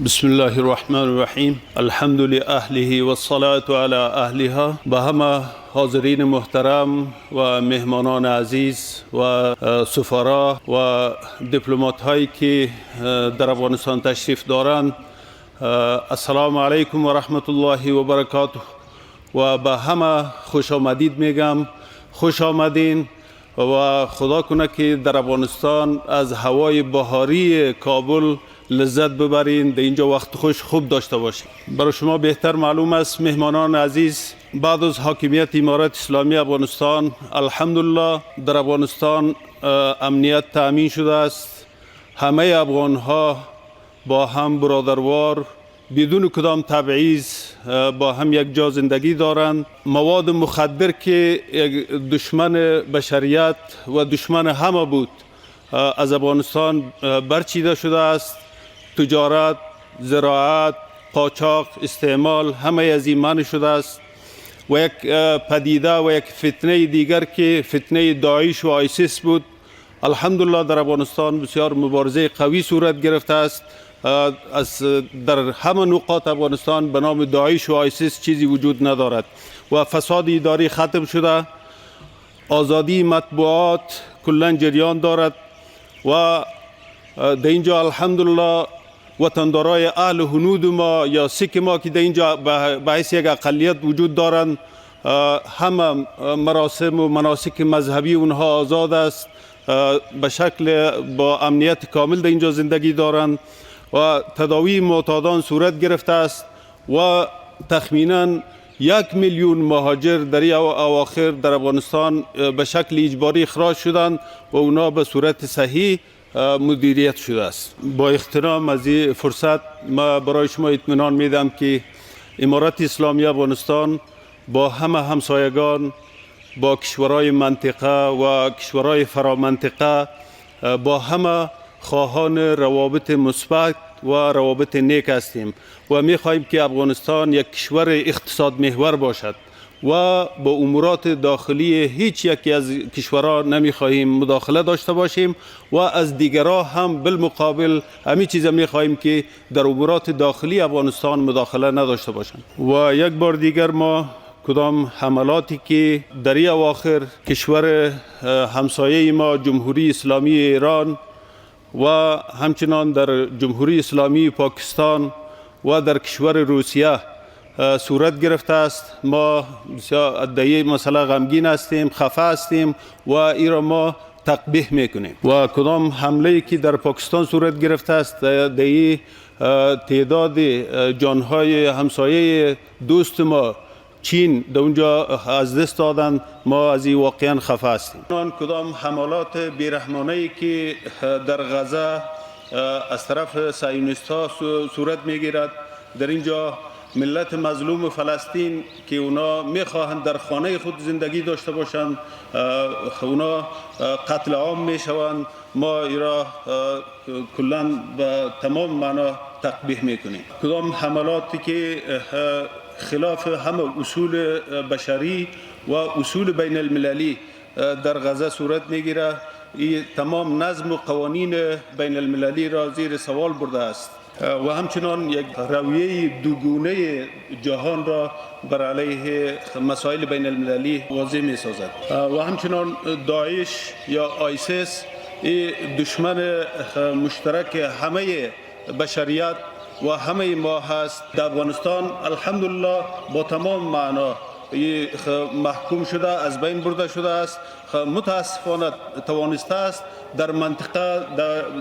بسم الله الرحمن الرحیم. الحمد لأهله و الصلاة علی اهلها. به همه حاضرین محترم و مهمانان عزیز و سفرا و دیپلمات هایی که در افغانستان تشریف دارند، السلام علیکم و رحمت الله و برکاته. و به همه خوش آمدید میگم. خوش آمدین و خدا کنه که در افغانستان از هوای بهاری کابل لذت ببرین، در اینجا وقت خوش خوب داشته باشین. برای شما بهتر معلوم است مهمانان عزیز، بعد از حاکمیت امارت اسلامی افغانستان الحمدلله در افغانستان امنیت تأمین شده است. همه افغان ها با هم برادروار بدون کدام تبعیض با هم یک جا زندگی دارند. مواد مخدر که یک دشمن بشریت و دشمن همه بود از افغانستان برچیده شده است. تجارت، زراعت، قاچاق، استعمال همه از این منع شده است. و یک پدیده و یک فتنه دیگر که فتنه داعش و آیسیس بود، الحمدلله در افغانستان بسیار مبارزه قوی صورت گرفته است. در همه نقاط افغانستان به نام داعش و آیسیس چیزی وجود ندارد و فساد اداری ختم شده. آزادی مطبوعات کلا جریان دارد و در اینجا الحمدلله وطندارای اهل هنود ما یا سیک ما که در اینجا به حیث یک اقلیت وجود دارند، همه مراسم و مناسک مذهبی اونها آزاد است. به شکل با امنیت کامل در اینجا زندگی دارند و تداوی معتادان صورت گرفته است و تخمینا 1 میلیون مهاجر در این اواخر در افغانستان به شکل اجباری اخراج شدند و اونا به صورت صحیح مدیریت شده است. با احترام از این فرصت ما برای شما اطمینان میدم که امارت اسلامی افغانستان با همه همسایگان، با کشورهای منطقه و کشورهای فرامنطقه، با همه خواهان روابط مثبت و روابط نیک هستیم و می‌خواهیم که افغانستان یک کشور اقتصاد محور باشد و با امورات داخلی هیچ یکی از کشورها نمی‌خواهیم مداخله داشته باشیم و از دیگرها هم بالمقابل همین چیز می‌خواهیم که در امورات داخلی افغانستان مداخله نداشته باشند. و یک بار دیگر ما کدام حملاتی که در این اواخر کشور همسایه ما جمهوری اسلامی ایران و همچنان در جمهوری اسلامی پاکستان و در کشور روسیه صورت گرفته است، ما بسیار در این مسئله غمگین هستیم، خفه هستیم و این را ما تقبیح میکنیم. و کدام حمله که در پاکستان صورت گرفته است، در این تعداد جانهای همسایه دوست ما چین در اونجا از دست دادن، ما از این واقعا خفه هستیم. کدام حملات بیرحمانه‌ای که در غزه از طرف صهیونیست ها صورت میگیرد، در اینجا ملت مظلوم فلسطین که اونا میخواهند در خانه خود زندگی داشته باشند، اونا قتل عام میشوند. ما ایرا کلا به تمام معنا تقبیح میکنیم. کدام حملاتی که خلاف همه اصول بشری و اصول بین المللی در غزه صورت میگیره، این تمام نظم و قوانین بین المللی را زیر سوال برده است و همچنان یک رویه دوگونه جهان را بر علیه مسائل بین المللی واضح می سازد. و همچنان داعش یا آیسیس دشمن مشترک همه بشریت و همه ما هست. در افغانستان الحمدلله با تمام معنا محکوم شده، از بین برده شده است. متاسفانه توانسته است در منطقه،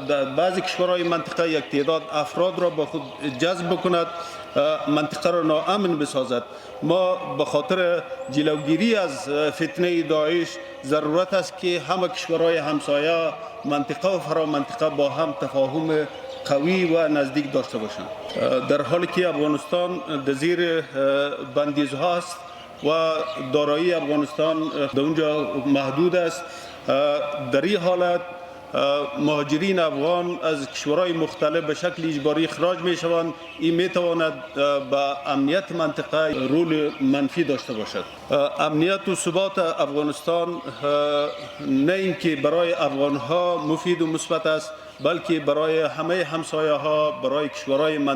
در بعضی کشورهای منطقه یک تعداد افراد را با خود جذب بکند، منطقه را ناامن بسازد. ما به خاطر جلوگیری از فتنه داعش ضرورت است که همه کشورهای همسایه، منطقه و فرامنطقه با هم تفاهم قوی و نزدیک داشته باشند. در حالی که افغانستان در زیر بندیزها است و دارایی افغانستان در اونجا محدود است، در این حالت مهاجرین افغان از کشورهای مختلف به شکل اجباری اخراج می شوند. این می تواند به امنیت منطقه رول منفی داشته باشد. امنیت و ثبات افغانستان نه اینکه برای افغان ها مفید و مثبت است، بلکه برای همه همسایه ها، برای کشورهای منطقه